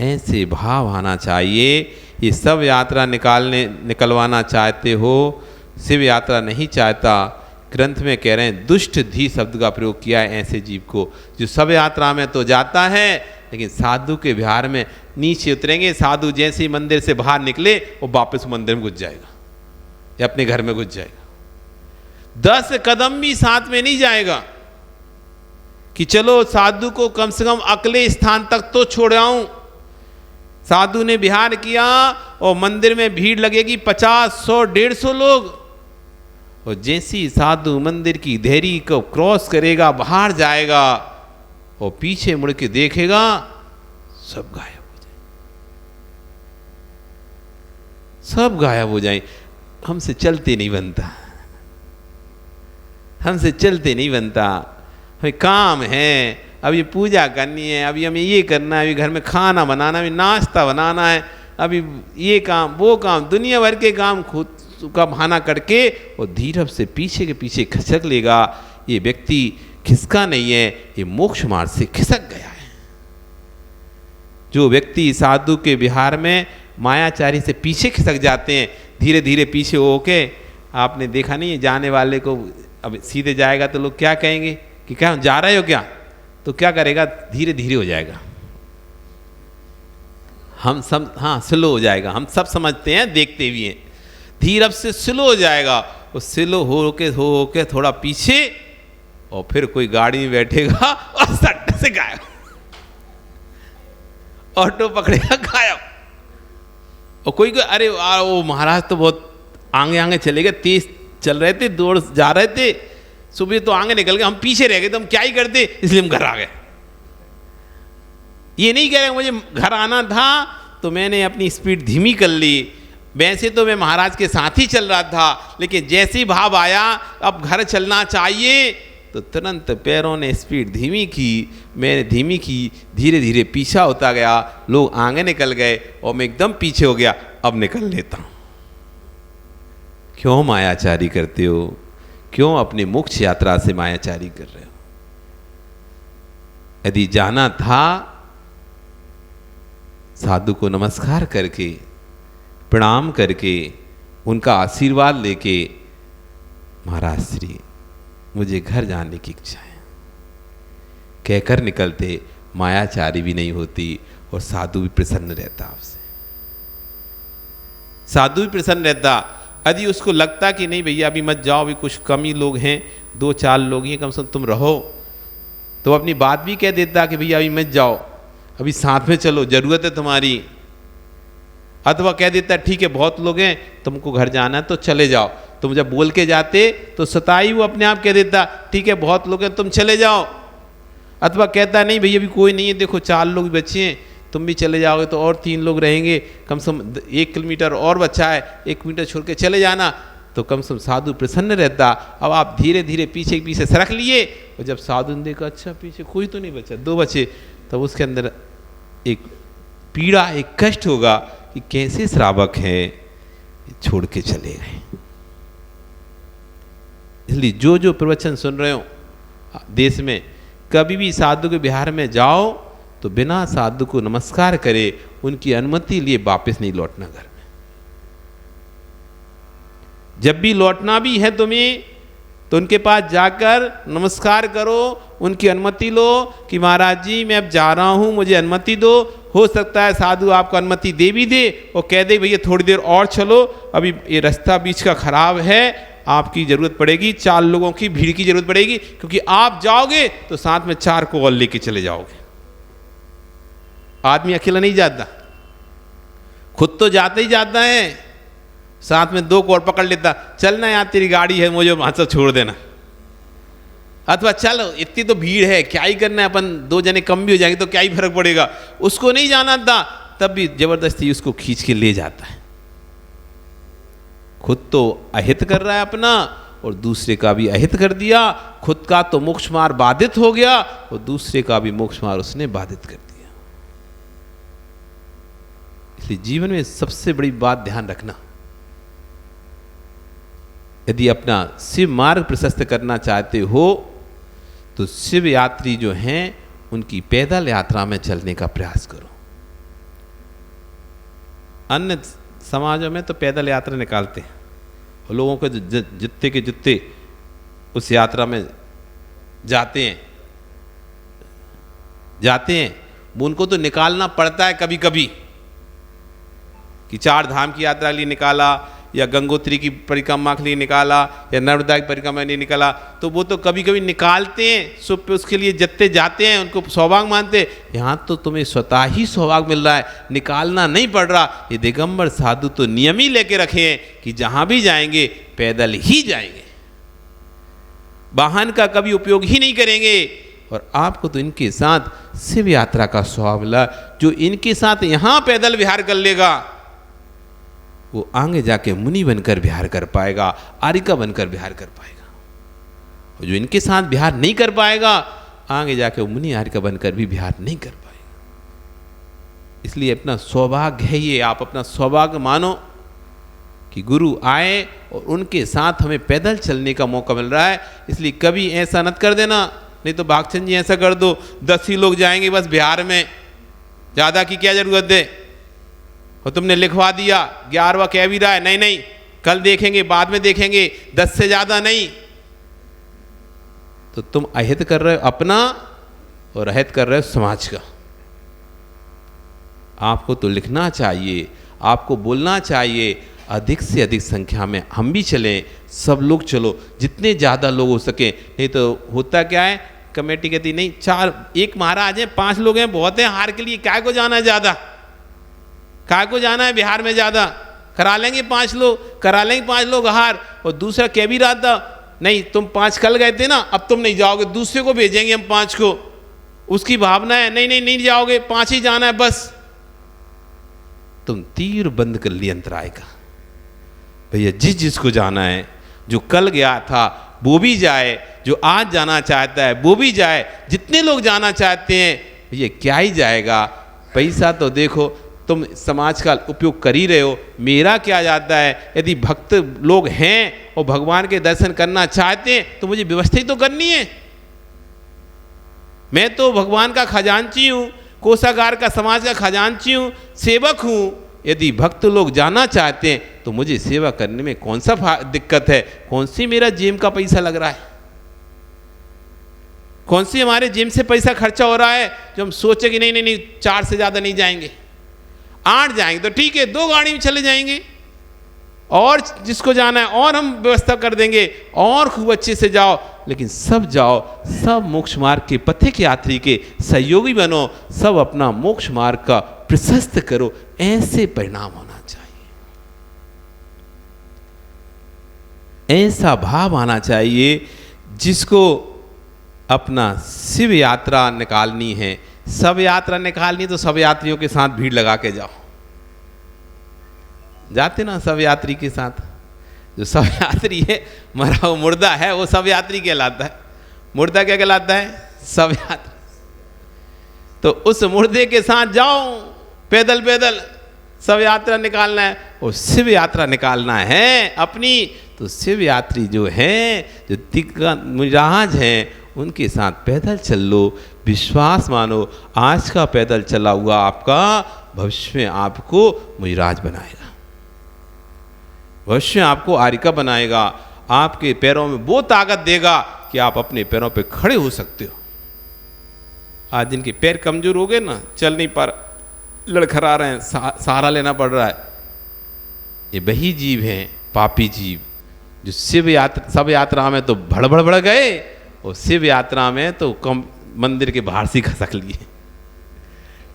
ऐसे भाव आना चाहिए। ये सब यात्रा निकलवाना चाहते हो, शिव यात्रा नहीं चाहता। ग्रंथ में कह रहे हैं दुष्ट धी शब्द का प्रयोग किया है ऐसे जीव को, जो सब यात्रा में तो जाता है लेकिन साधु के विहार में नीचे उतरेंगे। साधु जैसे ही मंदिर से बाहर निकले वो वापस मंदिर में घुस जाएगा या अपने घर में घुस जाएगा। 10 कदम भी साथ में नहीं जाएगा कि चलो साधु को कम से कम अगले स्थान तक तो छोड़ आऊं। साधु ने विहार किया और मंदिर में भीड़ लगेगी 50, 100, 150 लोग, और जैसे ही साधु मंदिर की देहरी को क्रॉस करेगा, बाहर जाएगा और पीछे मुड़ के देखेगा, सब गायब हो जाए, सब गायब हो जाए। हमसे चलते नहीं बनता, हमसे चलते नहीं बनता, हमें काम है, अब ये पूजा करनी है, अभी हमें ये करना है, अभी घर में खाना बनाना, अभी नाश्ता बनाना है, अभी ये काम वो काम, दुनिया भर के काम खुद का बहाना करके और धीरज से पीछे के पीछे खिसक लेगा। ये व्यक्ति खिसका नहीं है, ये मोक्ष मार्ग से खिसक गया है। जो व्यक्ति साधु के विहार में मायाचारी से पीछे खिसक जाते हैं, धीरे धीरे पीछे होके, आपने देखा नहीं है जाने वाले को, अब सीधे जाएगा तो लोग क्या कहेंगे कि क्या जा रहे हो क्या, तो क्या करेगा, धीरे धीरे हो जाएगा। हम सब, हाँ स्लो हो जाएगा, हम सब समझते हैं, देखते भी हैं, धीरज से स्लो हो जाएगा। वो स्लो हो के थोड़ा पीछे, और फिर कोई गाड़ी में बैठेगा और सट से गायब, ऑटो पकड़ेगा गायब। और कोई अरे वो महाराज तो बहुत आगे आगे चले गए, तेज चल रहे थे, दौड़ जा रहे थे, सुबह तो आगे निकल गए, हम पीछे रह गए, तो हम क्या ही करते, इसलिए हम घर आ गए। ये नहीं कह रहे मुझे घर आना था तो मैंने अपनी स्पीड धीमी कर ली, वैसे तो मैं महाराज के साथ ही चल रहा था, लेकिन जैसे ही भाव आया अब घर चलना चाहिए, तो तुरंत पैरों ने स्पीड धीमी की, मैंने धीमी की, धीरे धीरे पीछा होता गया, लोग आगे निकल गए और मैं एकदम पीछे हो गया, अब निकल लेता हूं। क्यों मायाचारी करते हो, क्यों अपनी मोक्ष यात्रा से मायाचारी कर रहे हो? यदि जाना था, साधु को नमस्कार करके, प्रणाम करके, उनका आशीर्वाद लेके, महाराज श्री मुझे घर जाने की इच्छा है कहकर निकलते, मायाचारी भी नहीं होती और साधु भी प्रसन्न रहता आपसे। साधु भी प्रसन्न रहता। यदि उसको लगता कि नहीं भैया अभी मत जाओ, अभी कुछ कम ही लोग हैं, 2-4 लोग ही, कम से कम तुम रहो, तो अपनी बात भी कह देता कि भैया अभी मत जाओ, अभी साथ में चलो, जरूरत है तुम्हारी। अथवा कह देता ठीक है बहुत लोग हैं, तुमको घर जाना है तो चले जाओ। तुम जब बोल के जाते तो सताई वो अपने आप कह देता ठीक है बहुत लोग हैं तुम चले जाओ। अथवा कहता नहीं भैया अभी कोई नहीं है, देखो 4 लोग बचे हैं, तुम भी चले जाओगे तो और 3 लोग रहेंगे, कम से कम 1 किलोमीटर और बचा है, 1 किलोमीटर छोड़ के चले जाना, तो कम से कम साधु प्रसन्न रहता। अब आप धीरे धीरे पीछे पीछे सरक लिए, और जब साधु ने देखा अच्छा पीछे कोई तो नहीं बचा, 2 बचे, तब उसके अंदर एक पीड़ा, एक कष्ट होगा कि कैसे श्रावक है छोड़ के चले गए। इसलिए जो जो प्रवचन सुन रहे हो देश में, कभी भी साधु के विहार में जाओ तो बिना साधु को नमस्कार करे, उनकी अनुमति लिए वापस नहीं लौटना घर में। जब भी लौटना भी है तुम्हें तो उनके पास जाकर नमस्कार करो, उनकी अनुमति लो कि महाराज जी मैं अब जा रहा हूं, मुझे अनुमति दो। हो सकता है साधु आपको अनुमति दे भी दे और कह दे भैया थोड़ी देर और चलो, अभी ये रास्ता बीच का खराब है, आपकी जरूरत पड़ेगी, 4 लोगों की भीड़ की जरूरत पड़ेगी, क्योंकि आप जाओगे तो साथ में 4 को और लेके चले जाओगे। आदमी अकेला नहीं जाता, खुद तो जाता ही जाता है, साथ में 2 को और पकड़ लेता, चलना यार तेरी गाड़ी है, मुझे वहां से छोड़ देना। अथवा चलो इतनी तो भीड़ है, क्या ही करना है, अपन 2 जने कम भी हो जाएंगे तो क्या ही फर्क पड़ेगा। उसको नहीं जाना था, तब भी जबरदस्ती उसको खींच के ले जाता है। खुद तो अहित कर रहा है अपना, और दूसरे का भी अहित कर दिया। खुद का तो मोक्ष मार्ग बाधित हो गया और दूसरे का भी मोक्ष मार्ग उसने बाधित कर दिया। इसलिए जीवन में सबसे बड़ी बात ध्यान रखना, यदि अपना शिव मार्ग प्रशस्त करना चाहते हो तो शिव यात्री जो हैं उनकी पैदल यात्रा में चलने का प्रयास करो। अन्य समाजों में तो पैदल यात्रा निकालते हैं और लोगों को जितने के जितने उस यात्रा में जाते हैं उनको तो निकालना पड़ता है कभी कभी, कि 4 धाम की यात्रा के लिए निकाला, या गंगोत्री की परिक्रमा के लिए निकाला, या नर्मदा की परिक्रमा के लिए निकाला, तो वो तो कभी कभी निकालते हैं, सुप पे उसके लिए जितने जाते हैं उनको सौभाग्य मानते हैं। यहाँ तो तुम्हें स्वतः ही सौभाग्य मिल रहा है, निकालना नहीं पड़ रहा। ये दिगंबर साधु तो नियम ही लेके रखे हैं कि जहाँ भी जाएंगे पैदल ही जाएंगे, वाहन का कभी उपयोग ही नहीं करेंगे। और आपको तो इनके साथ शिव यात्रा का स्वभाव मिला, जो इनके साथ यहाँ पैदल विहार कर लेगा वो आगे जाके मुनि बनकर विहार कर पाएगा, आरिका बनकर विहार कर पाएगा। और जो इनके साथ विहार नहीं कर पाएगा आगे जाके वो मुनि हारिका बनकर भी विहार नहीं कर पाएगा। इसलिए अपना सौभाग्य है ये, आप अपना सौभाग्य मानो कि गुरु आए और उनके साथ हमें पैदल चलने का मौका मिल रहा है। इसलिए कभी ऐसा मत कर देना, नहीं तो भागचंद जी ऐसा कर दो 10 ही लोग जाएंगे बस बिहार में, ज़्यादा की क्या जरूरत है। और तुमने लिखवा दिया 11वां कह भी रहा है, नहीं नहीं कल देखेंगे, बाद में देखेंगे, 10 से ज़्यादा नहीं। तो तुम अहित कर रहे हो अपना और अहित कर रहे हो समाज का। आपको तो लिखना चाहिए, आपको बोलना चाहिए, अधिक से अधिक संख्या में हम भी चलें, सब लोग चलो, जितने ज़्यादा लोग हो सके। नहीं तो होता क्या है, कमेटी कहती नहीं 4 एक महाराज हैं, 5 लोग हैं, बहुत हैं, हार के लिए काय को जाना है ज़्यादा, काय को जाना है बिहार में ज़्यादा, करा लेंगे 5 लोग, करा लेंगे 5 लोग हार। और दूसरा कह भी रहा था नहीं तुम 5 कल गए थे ना, अब तुम नहीं जाओगे, दूसरे को भेजेंगे हम 5 को। उसकी भावना है नहीं नहीं नहीं जाओगे, 5 ही जाना है बस। तुम तीर बंद कर लिया अंतराय का। भैया जिसको जाना है, जो कल गया था वो भी जाए, जो आज जाना चाहता है वो भी जाए, जितने लोग जाना चाहते हैं भैया क्या ही जाएगा। पैसा तो देखो तुम समाज का उपयोग कर ही रहे हो, मेरा क्या जाता है। यदि भक्त लोग हैं और भगवान के दर्शन करना चाहते हैं तो मुझे व्यवस्था ही तो करनी है। मैं तो भगवान का खजांची हूँ, कोषागार का, समाज का खजांची हूँ, सेवक हूँ। यदि भक्त लोग जाना चाहते हैं तो मुझे सेवा करने में कौन सा दिक्कत है, कौन सी मेरा जेब का पैसा लग रहा है, कौन सी हमारे जेब से पैसा खर्चा हो रहा है जो हम सोचे कि नहीं नहीं नहीं 4 से ज़्यादा नहीं जाएंगे, 8 जाएंगे तो ठीक है, 2 गाड़ी में चले जाएंगे, और जिसको जाना है और हम व्यवस्था कर देंगे, और खूब अच्छे से जाओ। लेकिन सब जाओ, सब मोक्ष मार्ग के पथिक यात्री के सहयोगी बनो, सब अपना मोक्ष मार्ग का प्रशस्त करो, ऐसे परिणाम होना चाहिए, ऐसा भाव आना चाहिए। जिसको अपना शिव यात्रा निकालनी है, सब यात्रा निकालनी तो सब यात्रियों के साथ भीड़ लगा के जाओ। जाते ना सब यात्री के साथ, जो सब यात्री है, मरा हुआ मुर्दा है वो सब यात्री कहलाता है। मुर्दा क्या कहलाता है? सब यात्री। तो उस मुर्दे के साथ जाओ, पैदल पैदल सब यात्रा निकालना है, और शिव यात्रा निकालना है अपनी। तो शिव यात्री जो हैं, जो दिग्गज हैं, उनके साथ पैदल चल लो, विश्वास मानो, आज का पैदल चला हुआ आपका भविष्य में आपको मुजराज बनाएगा, भविष्य में आपको आरिका बनाएगा, आपके पैरों में वो ताकत देगा कि आप अपने पैरों पे खड़े हो सकते हो। आज जिनके पैर कमजोर हो गए ना, चल नहीं पा रहा, लड़खड़ा रहे हैं, सहारा लेना पड़ रहा है, ये वही जीव हैं, पापी जीव, जो शिव यात्रा, सब यात्रा में तो भड़ गए, और शिव यात्रा में तो कम मंदिर के बाहर से खसक लिए।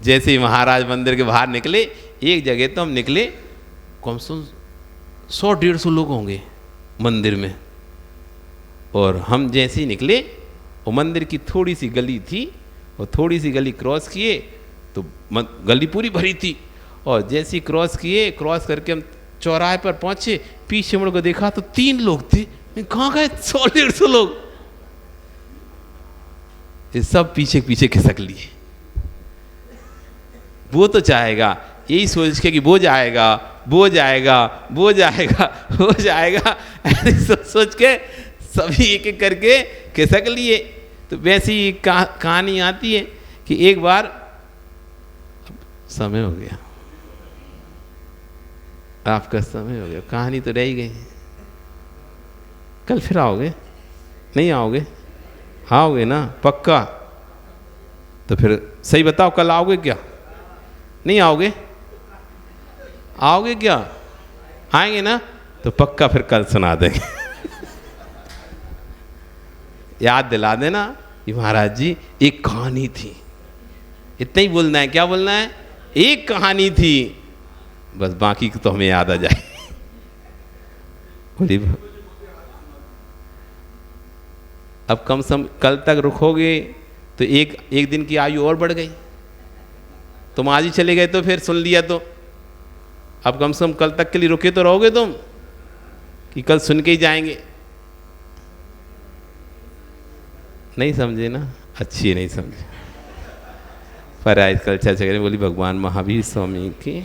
जैसे ही महाराज मंदिर के बाहर निकले, एक जगह तो हम निकले, कम से कम 100-150 लोग होंगे मंदिर में, और हम जैसे ही निकले, वो मंदिर की थोड़ी सी गली थी, और थोड़ी सी गली क्रॉस किए तो गली पूरी भरी थी, और जैसे ही क्रॉस किए, क्रॉस करके हम चौराहे पर पहुंचे, पीछे मुड़ को देखा तो 3 लोग थे। कहाँ गए 100-150 लोग? ये सब पीछे पीछे खिसक लिए। वो तो चाहेगा, यही सोच के कि वो जाएगा, वो जाएगा, वो जाएगा, वो जाएगा, ऐसे सोच के सभी एक एक करके खिसक लिए। तो वैसी ही कहानी आती है कि एक बार, समय हो गया, आपका समय हो गया, कहानी तो रह ही गई। कल फिर आओगे? नहीं आओगे? आओगे ना पक्का? तो फिर सही बताओ, कल आओगे क्या? नहीं आओगे? आओगे क्या? आएंगे ना? तो पक्का फिर कल सुना देंगे। याद दिला देना कि महाराज जी एक कहानी थी, इतना ही बोलना है। क्या बोलना है? एक कहानी थी, बस बाकी तो हमें याद आ जाए। अब कम से कम कल तक रुकोगे तो एक दिन की आयु और बढ़ गई। तुम आज ही चले गए तो फिर सुन लिया, तो अब कम से कम कल तक के लिए रुके तो रहोगे तुम, कि कल सुन के ही जाएंगे? नहीं समझे ना? अच्छी नहीं समझी, पर आजकल चर्चा करें, बोली भगवान महावीर स्वामी की